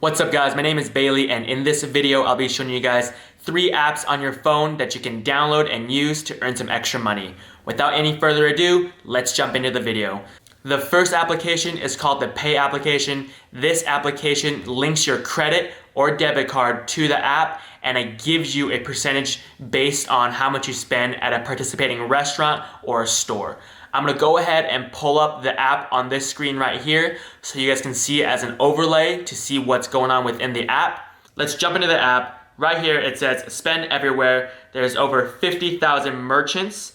What's up guys, my name is Bailey and in this video I'll be showing you guys 3 apps on your phone that you can download and use to earn some extra money. Without any further ado, let's jump into the video. The first application is called the Pay application. This application links your credit or debit card to the app and it gives you a percentage based on how much you spend at a participating restaurant or a store. I'm gonna go ahead and pull up the app on this screen right here so you guys can see it as an overlay to see what's going on within the app. Let's jump into the app. Right here it says spend everywhere. There's over 50,000 merchants.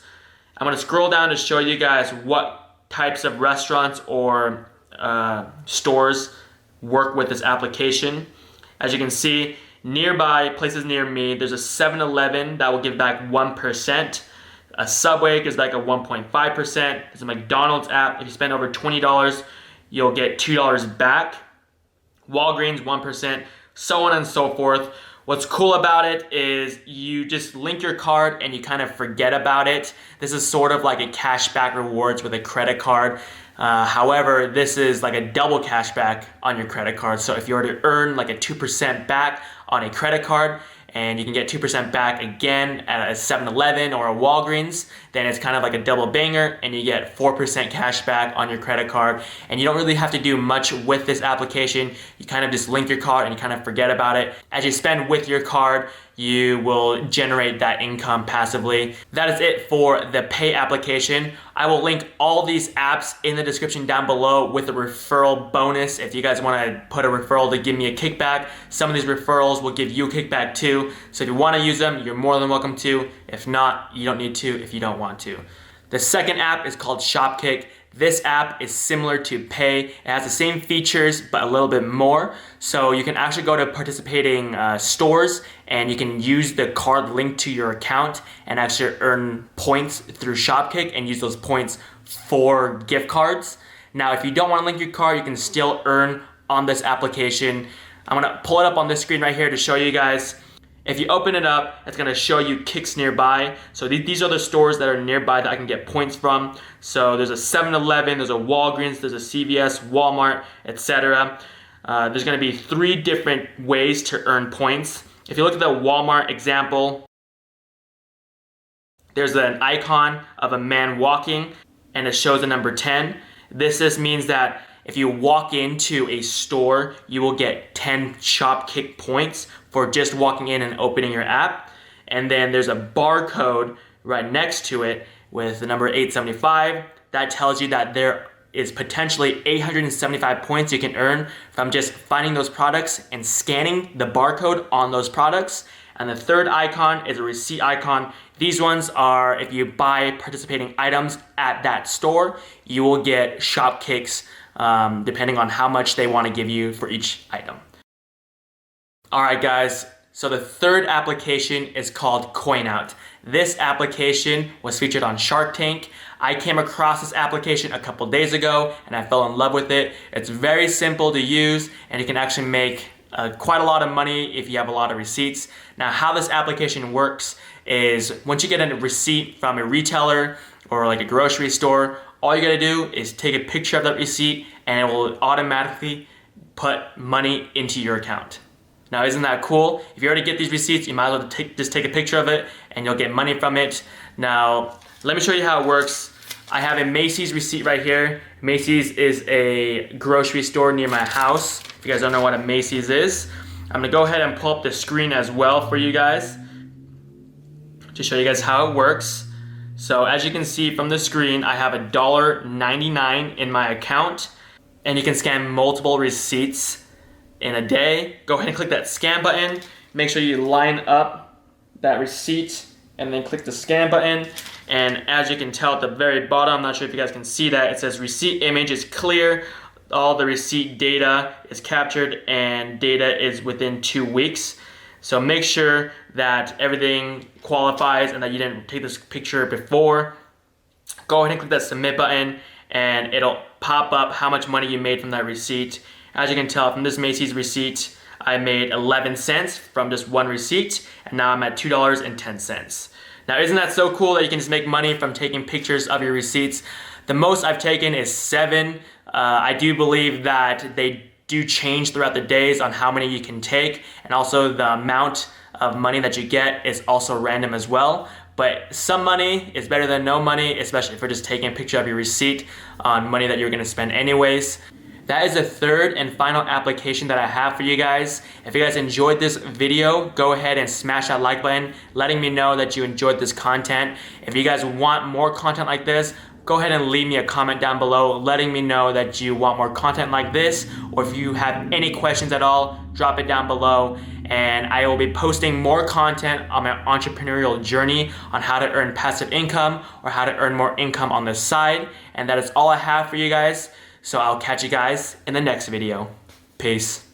I'm gonna scroll down to show you guys what types of restaurants or stores work with this application. As you can see, nearby places near me, there's a 7-Eleven that will give back 1%. A Subway gives back a 1.5%. There's a McDonald's app. If you spend over $20, you'll get $2 back. Walgreens, 1%, so on and so forth. What's cool about it is you just link your card and you kind of forget about it. This is sort of like a cashback rewards with a credit card. However, this is like a double cashback on your credit card. So if you were to earn like a 2% back on a credit card, and you can get 2% back again at a 7-Eleven or a Walgreens, then it's kind of like a double banger and you get 4% cash back on your credit card. And you don't really have to do much with this application. You kind of just link your card and you kind of forget about it. As you spend with your card, you will generate that income passively. That is it for the Pay application. I will link all these apps in the description down below with a referral bonus. If you guys want to put a referral to give me a kickback, some of these referrals will give you a kickback too. So if you want to use them, you're more than welcome to. If not, you don't need to if you don't want to. The second app is called Shopkick. This app is similar to Pay. It has the same features, but a little bit more. So you can actually go to participating stores and you can use the card linked to your account and actually earn points through Shopkick and use those points for gift cards. Now, if you don't want to link your card, you can still earn on this application. I'm gonna pull it up on this screen right here to show you guys. If you open it up, it's gonna show you Kicks nearby. So these are the stores that are nearby that I can get points from. So there's a 7-Eleven, there's a Walgreens, there's a CVS, Walmart, etc. There's gonna be 3 different ways to earn points. If you look at the Walmart example, there's an icon of a man walking and it shows the number 10. This just means that if you walk into a store, you will get 10 Shopkick points for just walking in and opening your app. And then there's a barcode right next to it with the number 875. That tells you that there is potentially 875 points you can earn from just finding those products and scanning the barcode on those products. And the third icon is a receipt icon. These ones are if you buy participating items at that store, you will get Shopkicks depending on how much they want to give you for each item. Alright guys, so the third application is called Coinout. This application was featured on Shark Tank. I came across this application a couple days ago and I fell in love with it. It's very simple to use and you can actually make quite a lot of money if you have a lot of receipts. Now how this application works is once you get a receipt from a retailer or like a grocery store, all you gotta do is take a picture of that receipt and it will automatically put money into your account. Now isn't that cool? If you already get these receipts, you might as well just take a picture of it and you'll get money from it. Now, let me show you how it works. I have a Macy's receipt right here. Macy's is a grocery store near my house. If you guys don't know what a Macy's is, I'm gonna go ahead and pull up the screen as well for you guys to show you guys how it works. So as you can see from the screen, I have $1.99 in my account and you can scan multiple receipts in a day. Go ahead and click that scan button. Make sure you line up that receipt and then click the scan button. And as you can tell at the very bottom, I'm not sure if you guys can see that, it says receipt image is clear. All the receipt data is captured and data is within 2 weeks. So make sure that everything qualifies and that you didn't take this picture before. Go ahead and click that submit button and it'll pop up how much money you made from that receipt. As you can tell from this Macy's receipt, I made 11 cents from just one receipt and now I'm at $2.10. Now isn't that so cool that you can just make money from taking pictures of your receipts? The most I've taken is 7. I do believe that they do change throughout the days on how many you can take, and also the amount of money that you get is also random as well. But some money is better than no money, especially if you're just taking a picture of your receipt on money that you're gonna spend anyways. That is the third and final application that I have for you guys. If you guys enjoyed this video, go ahead and smash that like button, letting me know that you enjoyed this content. If you guys want more content like this, go ahead and leave me a comment down below letting me know that you want more content like this, or if you have any questions at all, drop it down below, and I will be posting more content on my entrepreneurial journey on how to earn passive income or how to earn more income on the side. And that is all I have for you guys. So I'll catch you guys in the next video. Peace.